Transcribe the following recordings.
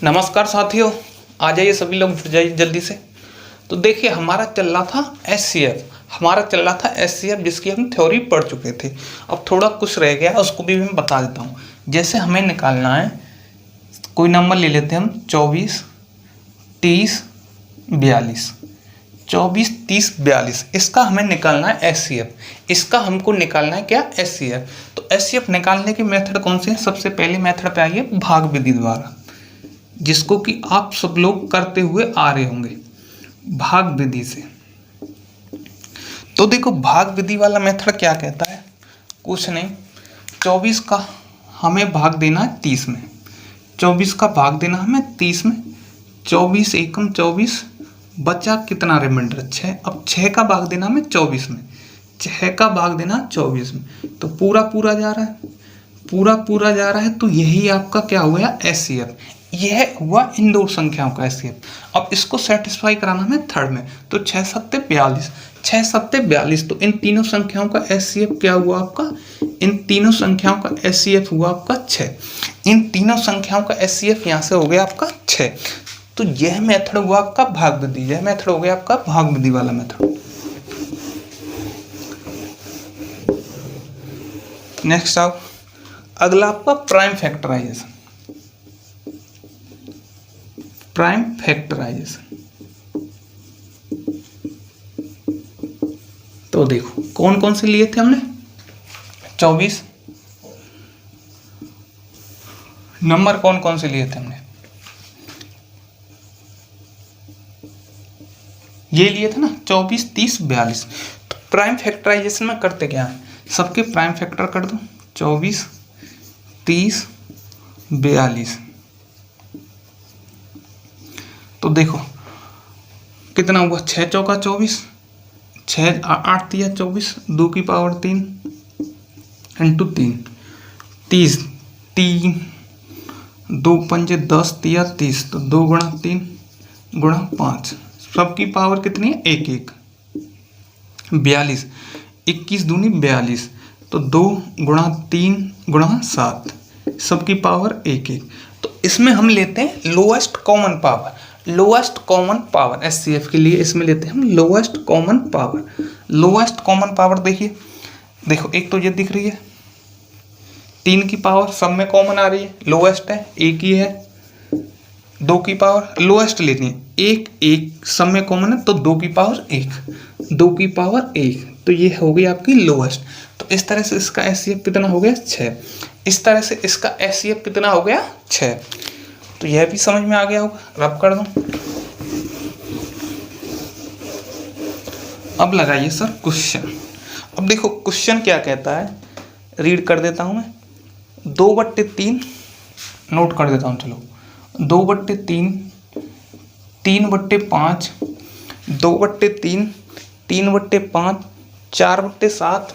नमस्कार साथियों, आ जाइए सभी लोग, जुड़ जाइए जल्दी से। तो देखिए, हमारा चल रहा था एचसीएफ जिसकी हम थ्योरी पढ़ चुके थे। अब थोड़ा कुछ रह गया, उसको भी मैं बता देता हूँ। जैसे हमें निकालना है, कोई नंबर ले लेते हैं हम 24, 30, 42। 24, 30, 42 इसका हमें निकालना है एचसीएफ। इसका हमको निकालना है क्या? एचसीएफ। तो एचसीएफ निकालने के मेथड कौन से हैं? सबसे पहले मेथड पे आइए, भाग विधि द्वारा, जिसको कि आप सब लोग करते हुए आ रहे होंगे भाग विधि से। तो देखो, भाग विधि वाला मेथड क्या कहता है? कुछ नहीं, 24 का हमें भाग देना है 30 में। 24 का भाग देना हमें 30 में। 24 एकम 24, बचा कितना रिमाइंडर? 6। अब 6 का भाग देना हमें 24 में। 6 का भाग देना 24 में, तो पूरा पूरा जा रहा है। तो यही आपका क्या हुआ? एचसीएफ। यह हुआ इन दो संख्याओं का एचसीएफ। अब इसको सेटिस्फाई कराना हमें थर्ड में, तो 6 सत्ते 42। 6 सत्ते 42, तो इन तीनों संख्याओं का एचसीएफ क्या हुआ आपका? इन तीनों संख्याओं का एचसीएफ हुआ आपका 6। इन तीनों संख्याओं का एचसीएफ यहाँ से हो गया आपका 6। तो यह मेथड हुआ आपका भाग विधि, यह मेथड हो गया आपका भाग विधि वाला मेथड। नेक्स्ट आओ, अगला आपका प्राइम फैक्टराइजेशन। तो देखो, कौन कौन से लिए थे हमने? 24 नंबर कौन कौन से लिए थे हमने? ये लिए थे ना, 24, 30, 42। तो प्राइम फैक्टराइजेशन में करते क्या है? सबके प्राइम फैक्टर कर दो, 24, 30, 42। तो देखो कितना हुआ? 6 चौका 24, 6 8 दिया 24, 2 की पावर 3 इंटू 3, 30, 3 2 पंजे 10 दिया 30, तो 2 गुणा 3 गुणा 5, सबकी पावर कितनी है? 1 1, 42, 21 दूनी 42, तो 2 गुणा 3 गुणा 7, सबकी पावर 1 1। तो इसमें हम लेते हैं लोएस्ट कॉमन पावर एचसीएफ के लिए। इसमें लेते हैं हम लोएस्ट कॉमन पावर। देखो एक तो ये दिख रही है, 3 की पावर सब में कॉमन आ रही है, लोएस्ट है, एक ही है। 2 की पावर लोएस्ट लेनी है, एक एक सब में कॉमन है, तो 2 की पावर 1, तो ये हो गई आपकी लोएस्ट। तो इस तरह से इसका एचसीएफ कितना हो गया? 6। इस तरह से इसका एचसीएफ कितना हो गया? 6। तो यह भी समझ में आ गया होगा, रब कर दो। अब लगाइए सर क्वेश्चन। अब देखो क्वेश्चन क्या कहता है, रीड कर देता हूं मैं। 2/3 नोट कर देता हूं, चलो। 2/3, 3/5, 2/3, 3/5, 4/7,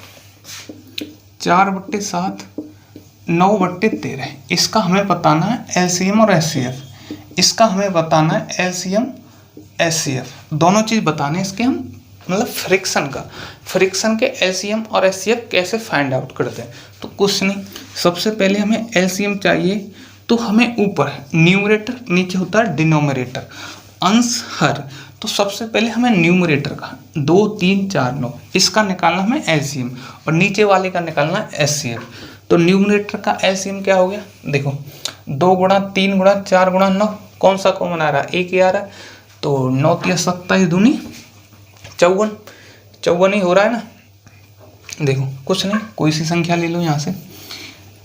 4/7, 9/13। इसका हमें बताना है एलसीएम और एचसीएफ। दोनों चीज बताने इसके हम, मतलब फ्रिक्शन के एलसीएम और एचसीएफ कैसे फाइंड आउट करते हैं। तो कुछ नहीं, सबसे पहले हमें एलसीएम चाहिए, तो हमें ऊपर न्यूमरेटर, नीचे होता है डिनोमिनेटर, अंश हर। तो सबसे पहले हमें न्यूमरेटर का 2 3 4 9 इसका निकालना हमें एलसीएम, और नीचे वाले का निकालना एचसीएफ। तो न्यूमरेटर का एलसीएम क्या हो गया? देखो 2 गुणा 3 गुणा 4 गुणा 9, कौन सा कॉमन आ रहा है? 1 ही आ रहा है। तो 9 3 27 दूनी 54 ही हो रहा है ना। देखो कुछ नहीं, कोई सी संख्या ले लो यहाँ से,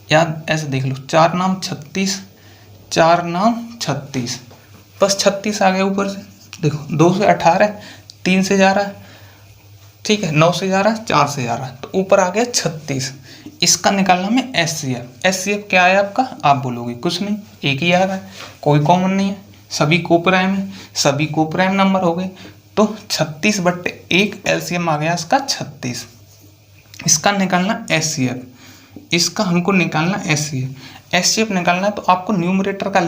याद ऐसे देख लो, 4 नाम 36, 4 नाम 36, बस 36 आ गया ऊपर से। देखो 2 से 18, 3 से जा रहा है, ठीक है, 9 से जा रहा है, 4 से जा रहा है, तो ऊपर आ गया 36। इसका निकालना हमें एचसीएफ क्या है आपका? आप बोलोगे कुछ नहीं, एक ही आ रहा है, कोई कॉमन नहीं है, सभी कोप्राइम है, सभी कोप्राइम नंबर हो गए। तो 36/1 एलसीएम आ गया इसका 36। इसका निकालना एचसीएफ, इसका हमको निकालना एचसीएफ निकालना है। तो आपको न्यूमरेटर का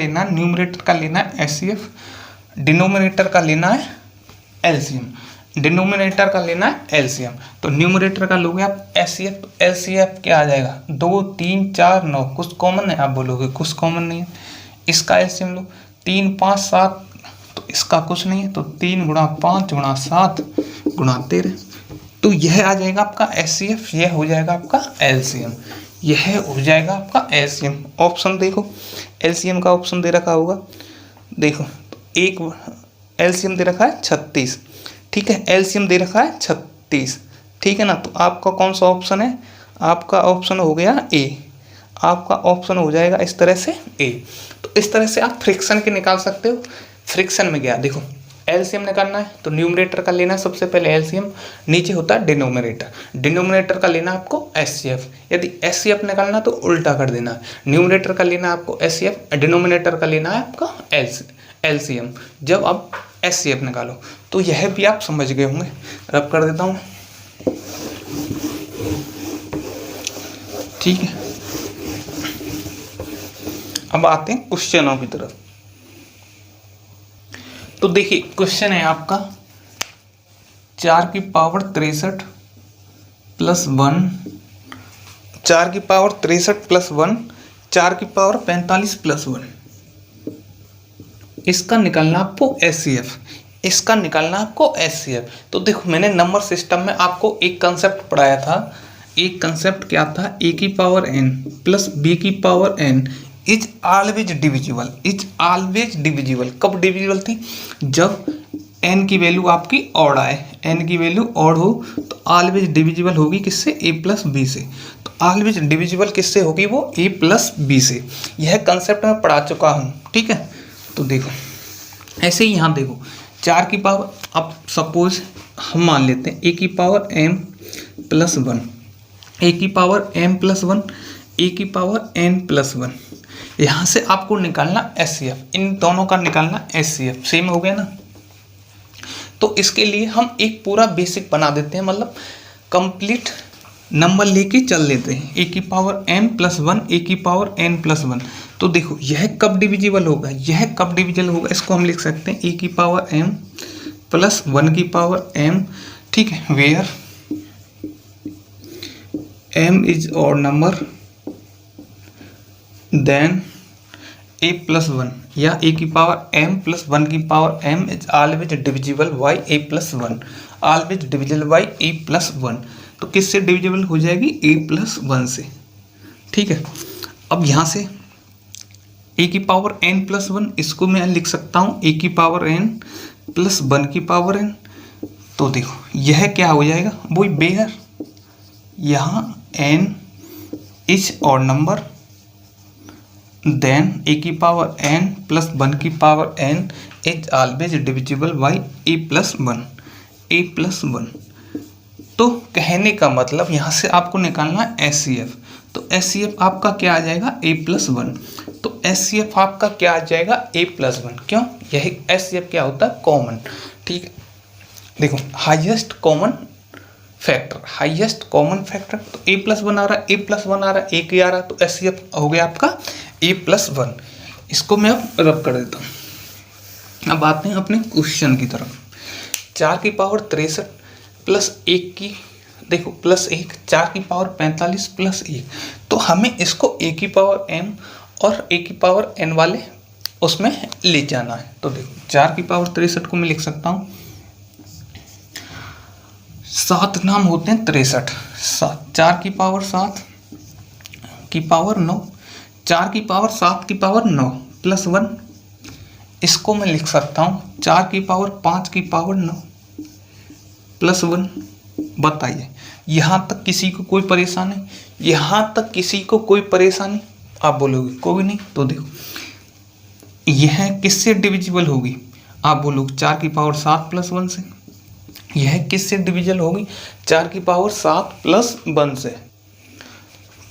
लेना है एचसीएफ, डिनोमिनेटर का लेना है एलसीएम। तो न्यूमरेटर का लोगे आप एचसीएफ, तो एचसीएफ क्या आ जाएगा? 2 3 4 9, कुछ कॉमन है? आप बोलोगे कुछ कॉमन नहीं है। इसका एलसीएम लो, 3 5 7, तो इसका कुछ नहीं है, तो 3 गुणा 5 गुणा 7 गुणा 13, तो यह आ जाएगा आपका HCF, यह हो जाएगा आपका LCM, यह हो जाएगा आपका LCM। ऑप्शन देखो, LCM का ऑप्शन दे रखा होगा, देखो एक LCM दे रखा है 36, ठीक है, LCM दे रखा है 36, ठीक है ना। तो आपका कौन सा ऑप्शन है, आपका ऑप्शन हो गया A, आपका ऑप्शन हो जाएगा इस तरह से A। तो इस तरह से आप फ्रिक्शन के निकाल सकते हो। फ्रिक्शन में गया, देखो LCM निकालना है तो न्यूमरेटर का लेना है सबसे पहले LCM, नीचे होता है डिनोमिनेटर, डिनोमिनेटर का लेना है आपको HCF। यदि HCF निकालना तो उल्टा कर देना है, न्यूमरेटर का लेना है आपको HCF, डिनोमिनेटर का लेना है आपका LCM। जब आप HCF निकालो तो यह भी आप समझ गए होंगे, रब कर देता हूँ, ठीक है। अब आते हैं क्वेश्चनों की तरफ। तो देखिए क्वेश्चन है आपका 4 की पावर 63 प्लस 1, 4 की पावर 63 प्लस 1, 4 की पावर 45 प्लस 1, इसका निकालना आपको HCF, इसका निकालना आपको HCF। तो देखो मैंने नंबर सिस्टम में आपको एक कंसेप्ट पढ़ाया था, एक कंसेप्ट क्या था, A की पावर n प्लस B की power n is always divisible, is always divisible. कब डिविजिबल थी, जब n की वैल्यू आपकी ऑड आए, n की वैल्यू ऑड हो तो ऑलवेज डिविजिबल होगी किससे, A प्लस B से। तो ऑलवेज डिविजिबल किससे होगी, वो A प्लस B से। यह कंसेप्ट मैं पढ़ा चुका हूँ, ठीक है। तो देखो ऐसे ही यहाँ देखो 4 की पावर, अब सपोज हम मान लेते हैं A की पावर m प्लस 1, A की पावर m प्लस 1, A की पावर n प्लस 1, यहाँ से आपको निकालना HCF, इन दोनों का निकालना HCF, सेम हो गया ना। तो इसके लिए हम एक पूरा बेसिक बना देते हैं, मतलब कंप्लीट नंबर लेके चल लेते हैं। A की पावर m प्लस 1, A की पावर n प्लस 1, तो देखो यह कब डिविजिबल होगा, यह कब डिविजिबल होगा, इसको हम लिख सकते हैं A की पावर m प्लस 1 की पावर m, ठीक है, where m is odd number then A plus 1, या A की पावर m प्लस 1 की power m is always divisible by A plus 1, always divisible by A plus 1। तो किससे divisible हो जाएगी, A प्लस 1 से, ठीक है। अब यहाँ से A की पावर n प्लस 1, इसको मैं लिख सकता हूँ A की पावर n प्लस 1 की पावर n। तो देखो यह क्या हो जाएगा, वही बेयर, यहाँ n is odd number then A की पावर n प्लस 1 की power n is always divisible by A plus 1, A plus 1। तो कहने का मतलब यहाँ से आपको निकालना है HCF, तो HCF आपका क्या आ जाएगा, A प्लस 1। तो HCF आपका क्या आ जाएगा, A प्लस 1। क्यों, यही HCF क्या होता है, कॉमन, ठीक है। देखो highest common factor, highest common factor, तो A प्लस 1 आ रहा है, A प्लस 1 आ रहा है, एक ही आ रहा है, तो HCF हो गया आपका A प्लस 1। इसको मैं अब रब कर देता हूँ। अब आते हैं अपने क्वेश्चन की तरफ। 4 की पावर 63 प्लस 1 की, देखो प्लस 1, 4 की पावर 45 प्लस 1, तो हमें इसको A की पावर m और A की पावर n वाले उसमें ले जाना है। तो देखो 4 की पावर 63 को मैं लिख सकता हूँ, 7 नाम होते हैं 63, 4 की पावर 7 की पावर 9, 4 की पावर 7 की पावर 9 प्लस 1, इसको मैं लिख सकता हूँ 4 की पावर 5 की पावर 9 प्लस 1। बताइए यहाँ तक किसी को कोई परेशानी, यहाँ तक किसी को कोई परेशानी, आप बोलोगे कोई नहीं। तो देखो यह किससे डिविजिबल होगी, आप बोलोगे 4 की पावर 7 प्लस 1 से। यह किससे डिविजिबल होगी, 4 की पावर 7 प्लस 1 से।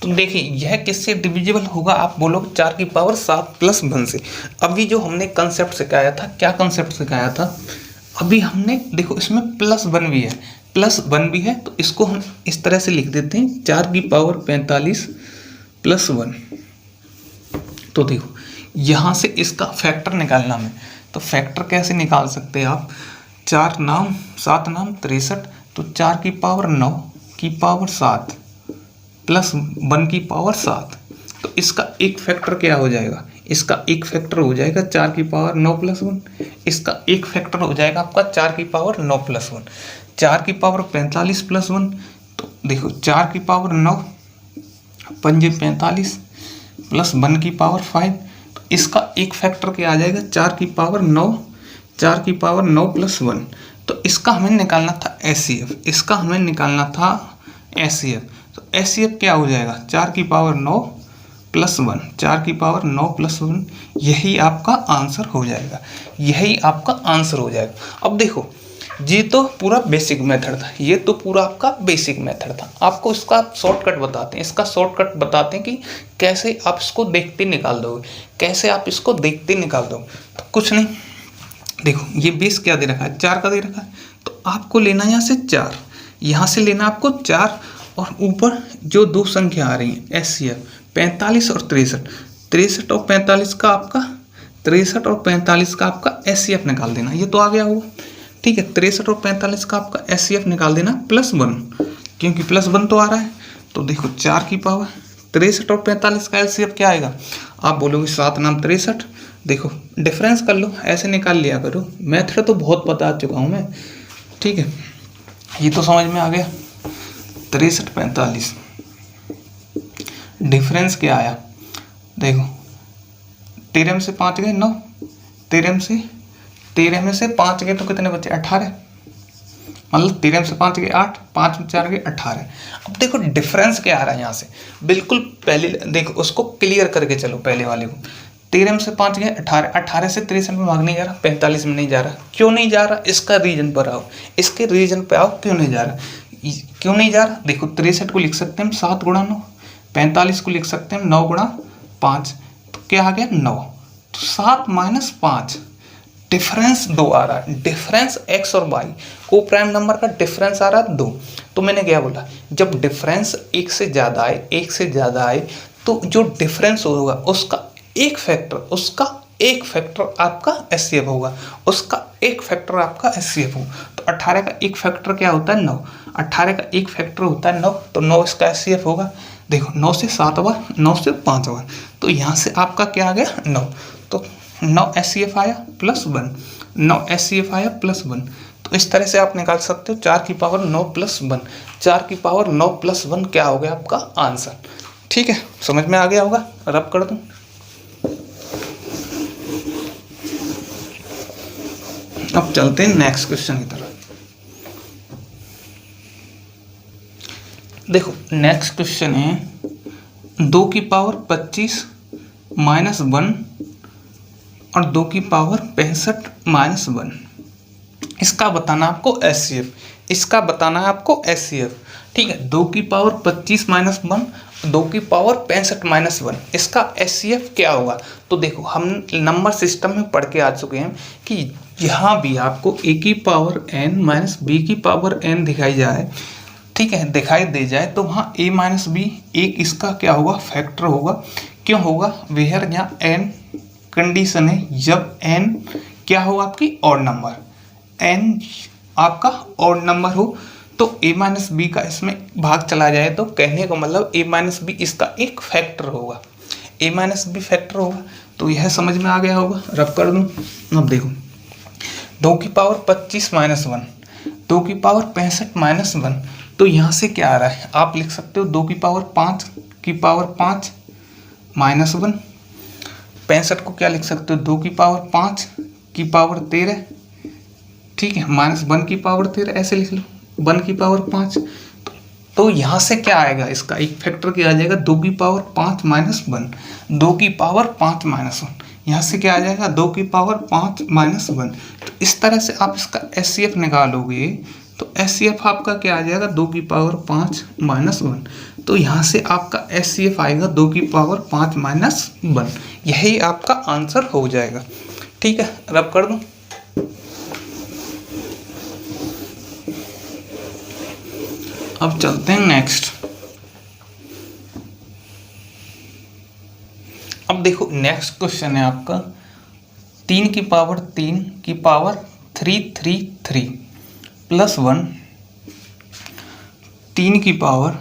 तो देखिए यह किससे डिविजिबल होगा, आप बोलोगे 4 की पावर 7 प्लस 1 से। अभी जो हमने कंसेप्ट सिखाया था, क्या कंसेप्ट सिखाया था, अभी हमने देखो इसमें प्लस 1 भी है, प्लस 1 भी है, तो इसको हम इस तरह से लिख देते हैं 4 की पावर 45 प्लस 1। तो देखो यहाँ से इसका फैक्टर निकालना है, तो फैक्टर कैसे निकाल सकते हैं आप, 4 नाम 7 नाम 63, तो 4 की पावर 9 की पावर 7 प्लस 1 की पावर 7, तो इसका एक फैक्टर क्या हो जाएगा, इसका एक फैक्टर हो जाएगा 4 की पावर 9 प्लस 1, इसका एक फैक्टर हो जाएगा आपका 4 की पावर 9 प्लस 1, 4 की पावर 45 प्लस 1, तो देखो 4 की पावर 9 पंजे 45 प्लस 1 की पावर 5, तो इसका एक फैक्टर क्या आ जाएगा 4 की पावर 9, 4 की पावर 9 प्लस 1, तो इसका हमें निकालना था SCF, इसका हमें निकालना था SCF, तो SCF क्या हो जाएगा 4 की पावर 9 प्लस 1, 4 की पावर 9 प्लस 1, यही आपका आंसर हो जाएगा, यही आपका आंसर हो जाएगा। अब देखो ये तो पूरा बेसिक मेथड था, ये तो पूरा आपका बेसिक मेथड था। आपको इसका शॉर्टकट बताते हैं, इसका शॉर्टकट बताते हैं कि कैसे आप इसको देखते निकाल दोगे, कैसे आप इसको देखते निकाल दोगे। तो कुछ नहीं, देखो ये बेस क्या दे रखा है 4 का दे रखा है, तो आपको लेना यहाँ से 4, यहाँ से लेना आपको 4, और ऊपर जो दो संख्या आ रही है SCF 45 और 63, 63 और 45 का आपका 63 और 45 का आपका SCF निकाल देना, ये तो आ गया होगा। ठीक है, 63 और 45 का आपका SCF निकाल देना प्लस 1, क्योंकि प्लस 1 तो आ रहा है। तो देखो 4 की पावर 63 और 45 का LCM क्या आएगा, आप बोलोगे 7 नाम 63, देखो डिफरेंस कर लो, ऐसे निकाल लिया करो, मेथड तो बहुत बता चुका हूँ मैं। ठीक है, ये तो समझ में आ गया। 63 45 डिफरेंस क्या आया, देखो 13 में से 5 गए 9, 13 में से 5 गए तो कितने बचे 18, मतलब 13 में से 5 गए 8, 5 में 4 गए 18। अब देखो डिफरेंस क्या आ रहा है यहाँ से, बिल्कुल पहले देखो उसको क्लियर करके चलो, पहले वाले को 13 में से 5 गए 18, 18 से 63 में भाग नहीं जा रहा, 45 में नहीं जा रहा, क्यों नहीं जा रहा, इसका रीजन पर आओ, इसके रीजन पे आओ, क्यों नहीं जा रहा, क्यों नहीं जा रहा। देखो 63 को लिख सकते हैं 7 गुणा 9, 45 को लिख सकते हैं 9 गुणा 5, तो क्या आ गया 9, तो 7 माइनस 5, डिफरेंस 2 आ रहा है, डिफरेंस x और y को प्राइम नंबर का डिफरेंस आ रहा है 2। तो मैंने क्या बोला, जब डिफरेंस एक से ज़्यादा आए, एक से ज़्यादा आए, तो जो डिफरेंस होगा उसका एक फैक्टर आपका SCF होगा, उसका एक फैक्टर आपका SCF होगा। तो 18 का एक फैक्टर क्या होता है 9, 18 का एक फैक्टर होता है 9, तो 9 इसका SCF होगा। देखो 9 से 7 बार, 9 से 5 बार, तो यहाँ से आपका क्या आ गया 9, तो 9 SCF आया प्लस 1, 9 SCF आया प्लस 1। तो इस तरह से आप निकाल सकते हो 4 की पावर 9 प्लस 1, 4 की पावर 9 प्लस 1 क्या हो गया आपका आंसर। ठीक है, समझ में आ गया होगा, रब कर दूं। अब चलते हैं नेक्स्ट क्वेश्चन की तरफ। देखो नेक्स्ट क्वेश्चन है 2 की पावर 25 माइनस 1 और 2 की पावर 65 माइनस 1, इसका बताना आपको SCF, इसका बताना है आपको SCF। ठीक है, 2 की पावर 25 माइनस 1, 2 की पावर 65 माइनस 1, इसका SCF क्या होगा। तो देखो हम नंबर सिस्टम में पढ़ के आ चुके हैं कि यहाँ भी आपको a की पावर n माइनस b की पावर n दिखाई जाए, ठीक है, दिखाई दे जाए, तो वहाँ a माइनस b एक इसका क्या होगा फैक्टर होगा। क्यों होगा, वेयर यहाँ n कंडीशन है, जब n क्या हो आपकी ऑड नंबर, n आपका ऑड नंबर हो, तो a माइनस बी का इसमें भाग चला जाए, तो कहने का मतलब a माइनस बी इसका एक फैक्टर होगा, a माइनस बी फैक्टर होगा। तो यह समझ में आ गया होगा, रब कर दूँ। अब देखो 2 की पावर 25 माइनस 1, 2 की पावर 65 माइनस 1, तो यहाँ से क्या आ रहा है, आप लिख सकते हो 2 की पावर 5 की पावर 5 माइनस 1, 65 को क्या लिख सकते हो 2 की पावर 5 की पावर 13, ठीक है, माइनस 1 की पावर 13, ऐसे लिख लो 1 की पावर 5। तो यहाँ से क्या आएगा, इसका एक फैक्टर क्या आ जाएगा 2 की पावर 5 माइनस 1, 2 की पावर 5 माइनस 1, यहाँ से क्या आ जाएगा 2 की पावर 5 माइनस 1। तो इस तरह से आप इसका SCF निकालोगे, तो SCF आपका क्या आ जाएगा 2 की पावर 5 माइनस 1, तो यहाँ से आपका SCF आएगा 2 की पावर 5 माइनस 1, यही आपका आंसर हो जाएगा। ठीक है, रब कर दूँ। अब चलते हैं नेक्स्ट। अब देखो नेक्स्ट क्वेश्चन है आपका 3 की पावर 3 की पावर 333 प्लस 1, 3 की पावर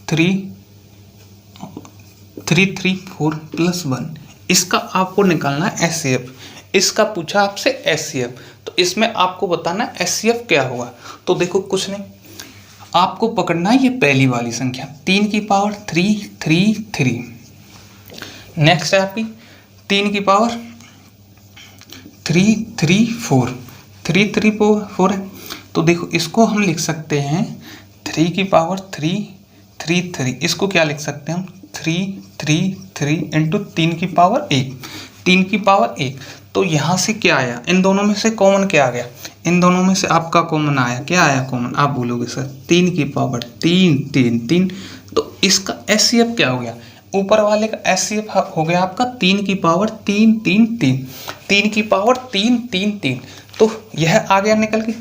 334 प्लस 1, इसका आपको निकालना है HCF, इसका पूछा आपसे HCF, तो इसमें आपको बताना HCF क्या होगा। तो देखो कुछ नहीं, आपको पकड़ना है ये पहली वाली संख्या 3 की पावर 333। नेक्स्ट है आपकी 3 की पावर 334, 334 है। तो देखो इसको हम लिख सकते हैं 3 की पावर 333, इसको क्या लिख सकते हैं हम 333 इंटू 3 की पावर 1, 3 की पावर 1। तो यहाँ से क्या आया, इन दोनों में से कॉमन क्या आ गया, इन दोनों में से आपका कॉमन आया, क्या आया कॉमन, आप बोलोगे सर 3 की पावर 3। तो इसका HCF क्या हो गया, ऊपर वाले का HCF हो गया आपका 3 की पावर 3 की पावर 3। तो यह आ गया निकल के।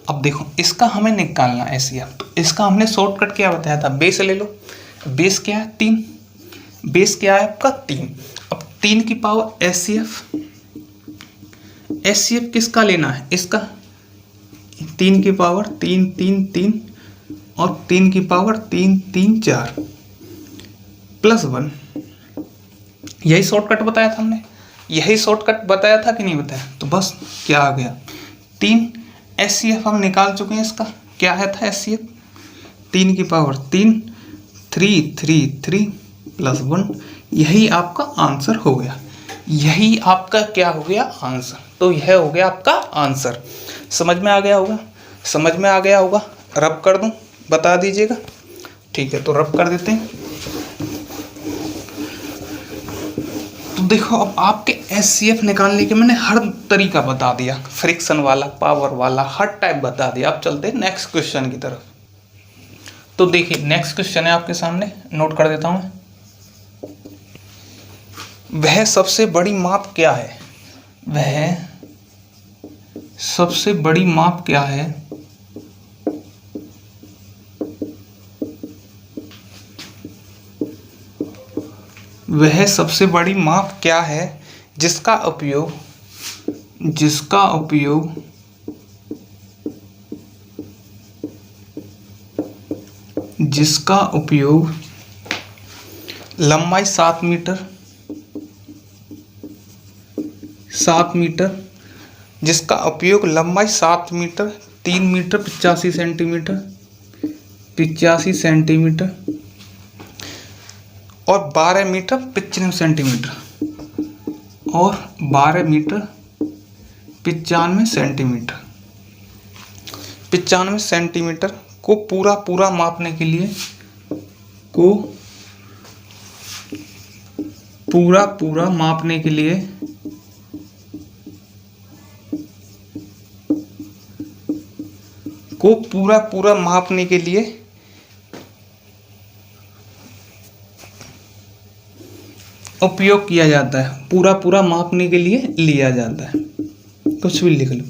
अब देखो इसका हमें निकालना HCF, तो इसका हमने शॉर्टकट क्या बताया था, बेस ले लो, बेस क्या है 3, बेस क्या है आपका 3। अब 3 की पावर HCF किसका लेना है, इसका 3 की पावर 3 और 3 की पावर 3 4 प्लस 1। यही शॉर्टकट बताया था हमने, यही शॉर्टकट बताया था कि नहीं बताया। तो बस क्या आ गया 3, HCF हम निकाल चुके हैं, इसका क्या है था HCF 3 की पावर 3 प्लस 1। यही आपका आंसर हो गया, यही आपका क्या हो गया आंसर। तो यह हो गया आपका आंसर। समझ में आ गया होगा, समझ में आ गया होगा। रब कर दूं, बता दीजिएगा। ठीक है, तो रब कर देते हैं। तो देखो अब आपके HCF निकालने के मैंने हर तरीका बता दिया, फ्रिक्शन वाला, पावर वाला, हर टाइप बता दिया। अब चलते हैं नेक्स्ट क्वेश्चन की तरफ। तो देखिए नेक्स्ट क्वेश्चन है आपके सामने, नोट कर देता हूँ। वह सबसे बड़ी माप क्या है, वह सबसे बड़ी माप क्या है वह सबसे बड़ी माप क्या है जिसका उपयोग लंबाई 7 मीटर, जिसका उपयोग लंबाई 7 मीटर 3 मीटर 85 सेंटीमीटर और 12 मीटर 95 सेंटीमीटर और 12 मीटर 95 सेंटीमीटर को पूरा मापने के लिए पूरा मापने के लिए उपयोग किया जाता है, पूरा मापने के लिए लिया जाता है। कुछ भी लिख लो,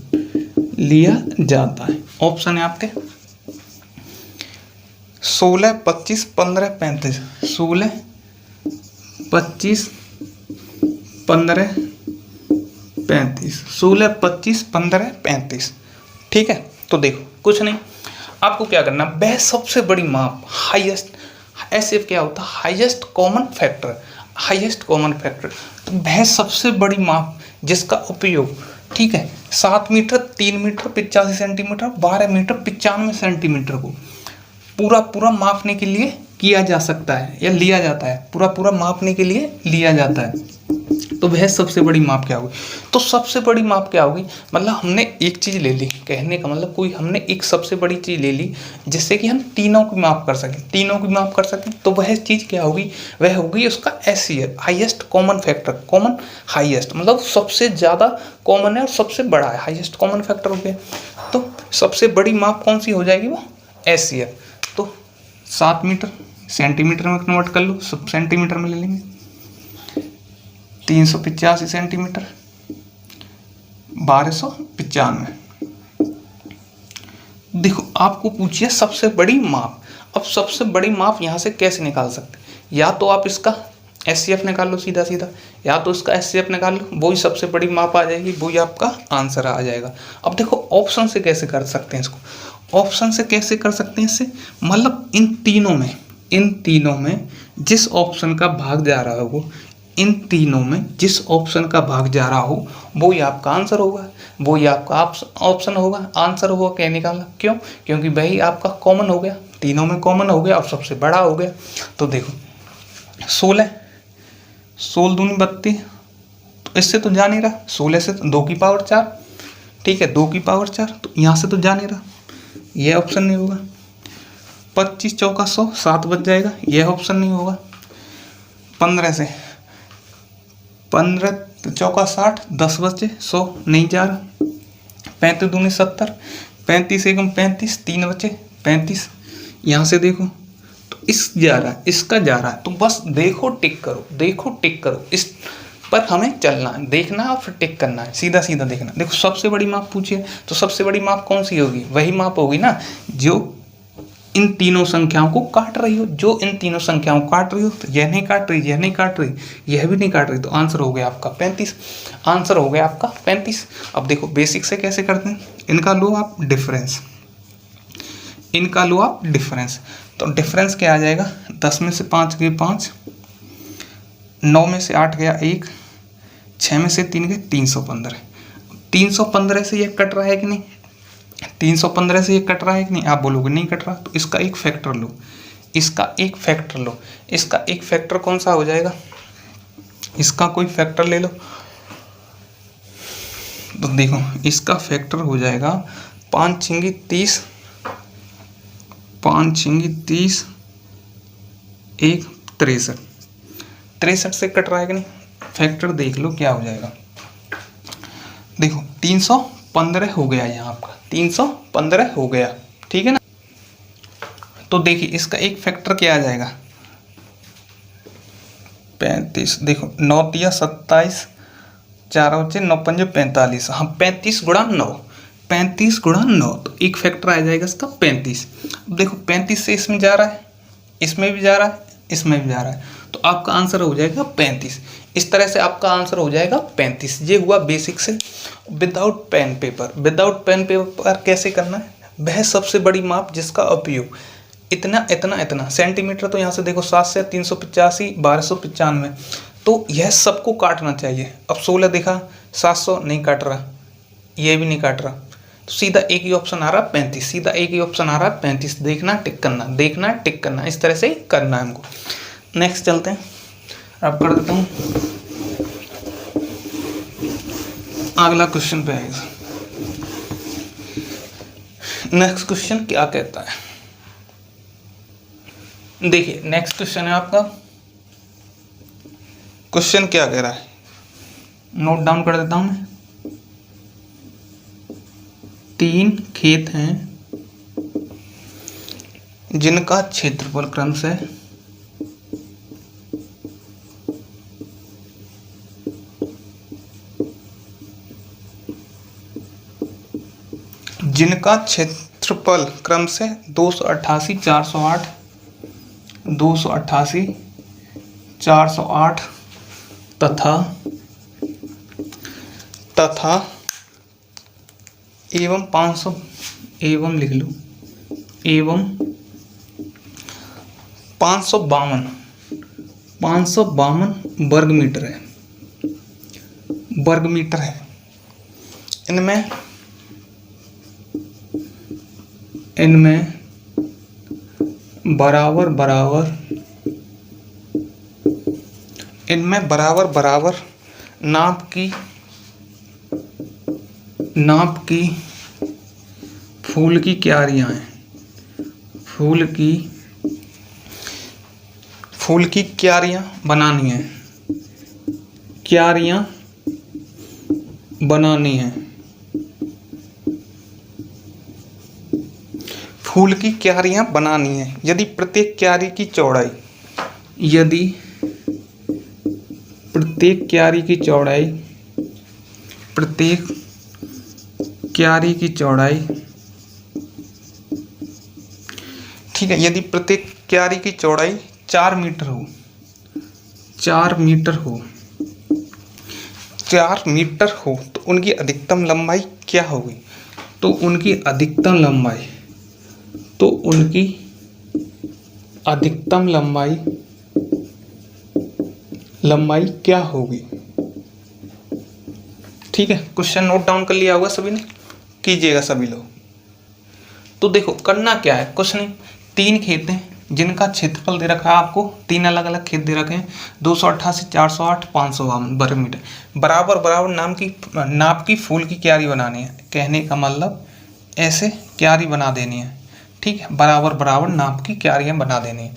लिया जाता है। ऑप्शन है आपके 16, 25, 15, 35। 16, 25, 15, 35। 16, 25, 15, 35। ठीक है, तो देखो कुछ नहीं, आपको क्या करना, वह सबसे बड़ी माप, हाईएस्ट, HCF क्या होता है, हाईएस्ट कॉमन फैक्टर। तो वह सबसे बड़ी माप जिसका उपयोग, ठीक है, 7 metre 3 metre 85 centimetre 12 metre 95 centimetre को पूरा मापने के लिए किया जा सकता है या लिया जाता है, पूरा मापने के लिए लिया जाता है। तो वह सबसे बड़ी माप क्या होगी, तो सबसे बड़ी माप क्या होगी, मतलब हमने एक चीज़ ले ली, कहने का मतलब कोई हमने एक सबसे बड़ी चीज़ ले ली जिससे कि हम तीनों की माप कर सकें, तो वह चीज़ क्या होगी, वह होगी उसका HCF, highest common factor, common highest मतलब सबसे ज़्यादा कॉमन है और सबसे बड़ा है, हाईएस्ट कॉमन फैक्टर हो गया। तो सबसे बड़ी माप कौन सी हो जाएगी, वो HCF। तो 7 मीटर सेंटीमीटर में कन्वर्ट कर लो, सब सेंटीमीटर में ले लेंगे, 385 सेंटीमीटर 1295। देखो आपको पूछिए सबसे बड़ी माप। अब सबसे बड़ी माप यहाँ से कैसे निकाल सकते, या तो आप इसका HCF निकाल लो सीधा, या तो इसका HCF निकाल लो, वही सबसे बड़ी माप आ जाएगी, वही आपका आंसर आ जाएगा। अब देखो ऑप्शन से कैसे कर सकते हैं इसको, इससे मतलब इन तीनों में जिस ऑप्शन का भाग जा रहा है वो इन तीनों में जिस ऑप्शन का भाग जा रहा हो वो ही आपका आंसर होगा, वो ही आपका ऑप्शन होगा, आंसर होगा कहने का मतलब। क्यों? क्योंकि वही आपका कॉमन हो गया, तीनों में कॉमन हो गया और सबसे बड़ा हो गया। तो देखो 16 दूनी 32, तो इससे तो जा नहीं रहा, 16 से तो 2 की पावर 4, ठीक है 2 की पावर 4, तो यहाँ से तो जा नहीं रहा, यह ऑप्शन नहीं होगा। 25 चौका 100, 7 बच जाएगा, यह ऑप्शन नहीं होगा। 15 से 15 चौका 60, 10 बचे, 100 नहीं जा रहा। 35 दूनी 70, 35 एकम 35, 3 बचे 35, यहाँ से देखो तो इस जा रहा है, इसका जा रहा है, तो बस देखो टिक करो, देखो टिक करो, इस पर हमें चलना है, देखना है और फिर टिक करना है, सीधा सीधा देखना। देखो सबसे बड़ी माप पूछिए तो सबसे बड़ी माप कौन सी होगी? वही माप होगी ना जो इन तीनों संख्याओं को काट रही हो, जो इन तीनों संख्याओं को काट रही हो। तो यह नहीं काट रही, यह नहीं काट रही, यह भी नहीं काट रही, तो आंसर हो गया आपका 35, आंसर हो गया आपका 35। अब देखो बेसिक से कैसे करते हैं, इनका लो आप डिफरेंस, इनका लो आप डिफरेंस, तो डिफरेंस क्या आ जाएगा? 10 में से 5 गए 5, 9 में से 8 गया 1, 6 में से 3 गए 315। 315 से ये कट रहा है कि नहीं? 315 से ये कट रहा है कि नहीं? आप बोलोगे नहीं कट रहा, तो इसका एक फैक्टर लो, इसका एक फैक्टर लो, इसका एक फैक्टर कौन सा हो जाएगा? इसका कोई फैक्टर ले लो, तो देखो इसका फैक्टर हो जाएगा 5 छिंगी 30, 5 छिंगी 30, 1 63, 63 से कट रहा है कि नहीं? फैक्टर देख लो क्या हो जाएगा। देखो 315 हो गया, यहाँ आपका 315 हो गया, ठीक है ना। तो देखिए इसका एक फैक्टर क्या आ जाएगा? 35, देखो 9 तिया 27, 4 बचे 9 पंजे 45, हाँ 35 गुणा 9, 35 गुणा 9, तो एक फैक्टर आ जाएगा इसका 35। अब देखो 35 से इसमें जा रहा है, इसमें भी जा रहा है, इसमें भी जा रहा है, तो आपका आंसर हो जाएगा 35। इस तरह से आपका आंसर हो जाएगा 35। ये हुआ बेसिक से। Without pen paper, without pen paper कैसे करना है? वह सबसे बड़ी माप जिसका उपयोग इतना इतना इतना सेंटीमीटर, तो यहाँ से देखो 7 से 385, 1295, तो यह सबको काटना चाहिए। अब 16 देखा 700 नहीं काट रहा, ये भी नहीं काट रहा, तो सीधा एक ही ऑप्शन आ रहा 35, सीधा एक ही ऑप्शन आ रहा 35। देखना टिक करना, देखना टिक करना, इस तरह से ही करना है हमको। नेक्स्ट चलते हैं, अब कर देता हूँ अगला क्वेश्चन पे आएगा। नेक्स्ट क्वेश्चन क्या कहता है, देखिए नेक्स्ट क्वेश्चन है आपका, क्वेश्चन क्या कह रहा है, नोट डाउन कर देता हूं मैं। 3 खेत हैं जिनका क्षेत्रफल क्रमशः जिनका क्षेत्रफल क्रमशः 288, 408, 288, 408 तथा एवं 500, एवं लिख लो, एवं 552 वर्ग मीटर है, वर्ग मीटर है। इनमें बराबर बराबर नाप की फूल की क्यारियां हैं, फूल की क्यारियां बनानी है, क्यारियां बनानी है, फूल की क्यारियां बनानी है। यदि प्रत्येक क्यारी की चौड़ाई, यदि प्रत्येक क्यारी की चौड़ाई, प्रत्येक क्यारी की चौड़ाई, ठीक है, यदि प्रत्येक क्यारी की चौड़ाई 4 मीटर हो, 4 मीटर हो, 4 मीटर हो, तो उनकी अधिकतम लंबाई क्या होगी? तो उनकी अधिकतम लंबाई, तो उनकी अधिकतम लंबाई लंबाई क्या होगी। ठीक है, क्वेश्चन नोट डाउन कर लिया होगा सभी ने, कीजिएगा सभी लोग। तो देखो करना क्या है, कुछ नहीं, 3 खेत हैं जिनका क्षेत्रफल दे रखा है आपको, 3 अलग अलग खेत दे रखे हैं, 288, 408, 552 वर्ग मीटर। बराबर बराबर नाप की फूल की क्यारी बनानी है। कहने का मतलब ऐसे क्यारी बना देनी है। ठीक है, बराबर बराबर नाप की क्यारियाँ बना देनी है।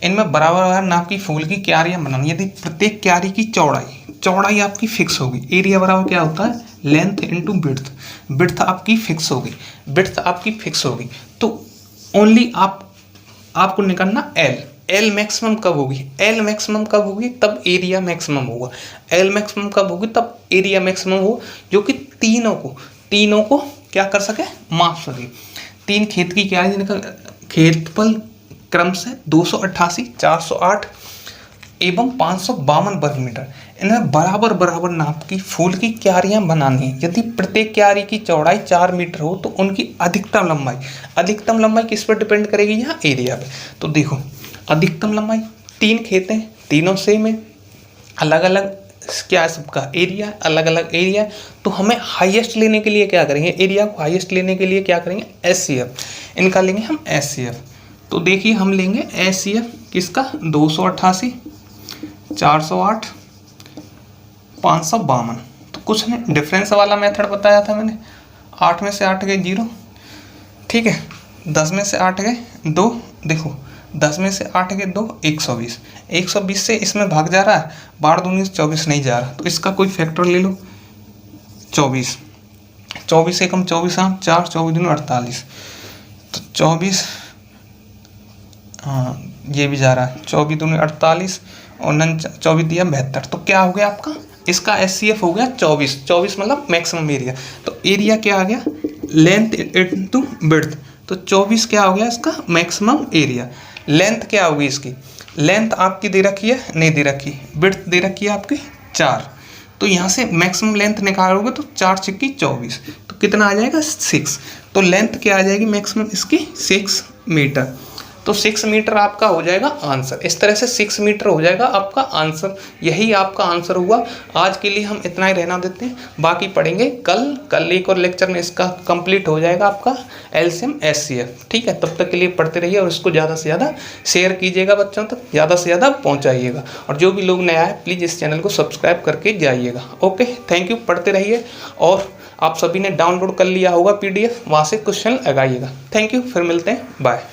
इनमें बराबर बराबर नाप की फूल की क्यारियाँ बनानी। यदि प्रत्येक क्यारी की चौड़ाई आपकी फिक्स होगी, एरिया बराबर क्या होता है, लेंथ इंटू विड्थ। विड्थ आपकी फिक्स होगी, तो ओनली आपको निकालना एल मैक्सिमम कब होगी, तब एरिया मैक्सिमम होगा। एल मैक्सिमम कब होगी, तब एरिया मैक्सिमम हो, जो कि तीनों को क्या कर सके, माप सके। 3 खेत की क्यारी जिनका क्षेत्रफल क्रम से 288, 408 एवं 552 वर्ग मीटर, इनमें बराबर बराबर नाप की फूल की क्यारियां बनानी है। यदि प्रत्येक क्यारी की चौड़ाई 4 मीटर हो तो उनकी अधिकतम लंबाई किस पर डिपेंड करेगी, यहाँ एरिया पे। तो देखो अधिकतम लंबाई, 3 खेत हैं, तीनों सेम है, अलग अलग क्या है, सबका एरिया अलग अलग एरिया। तो हमें हाईएस्ट लेने के लिए क्या करेंगे, एरिया को हाईएस्ट लेने के लिए क्या करेंगे, SCF, इनका लेंगे हम SCF। तो देखिए हम लेंगे SCF किसका, 288, 408, 552। तो कुछ नहीं, डिफरेंस वाला मेथड बताया था मैंने, 8 में से 8 गए 0, ठीक है, 10 में से 8 गए 2, देखो 10 में से 8 गए 2, 120 से इसमें भाग जा रहा है, 12 दूनी 24 नहीं जा रहा, तो इसका कोई फैक्टर ले लो, 24 से कम 24 हाँ 4, 24 दूनी 48, तो 24, हाँ ये भी जा रहा है, 24 दूनी 48 और 24 दिया 72। तो क्या हो गया आपका, इसका SCF हो गया 24 मतलब मैक्सिमम एरिया। तो एरिया क्या आ गया, लेंथ इनटू विड्थ, तो 24 क्या हो गया इसका मैक्सिमम एरिया। लेंथ क्या होगी इसकी, लेंथ आपकी दे रखी है, नहीं दे रखी, विड्थ दे रखी है आपकी 4, तो यहाँ से मैक्सिमम लेंथ निकालोगे तो 4 छिक्की 24, तो कितना आ जाएगा 6। तो लेंथ क्या आ जाएगी मैक्सिमम इसकी 6 मीटर। तो 6 मीटर आपका हो जाएगा आंसर। इस तरह से 6 मीटर हो जाएगा आपका आंसर। यही आपका आंसर हुआ। आज के लिए हम इतना ही रहना देते हैं, बाकी पढ़ेंगे कल एक और लेक्चर में इसका कंप्लीट हो जाएगा आपका LCM SCF। ठीक है, तब तक के लिए पढ़ते रहिए और इसको ज़्यादा से ज़्यादा शेयर कीजिएगा, बच्चों तक ज़्यादा से ज़्यादा पहुँचाइएगा। और जो भी लोग नया है प्लीज़ इस चैनल को सब्सक्राइब करके जाइएगा। ओके, थैंक यू, पढ़ते रहिए। और आप सभी ने डाउनलोड कर लिया होगा PDF, वहाँ से क्वेश्चन लगाइएगा। थैंक यू, फिर मिलते हैं, बाय।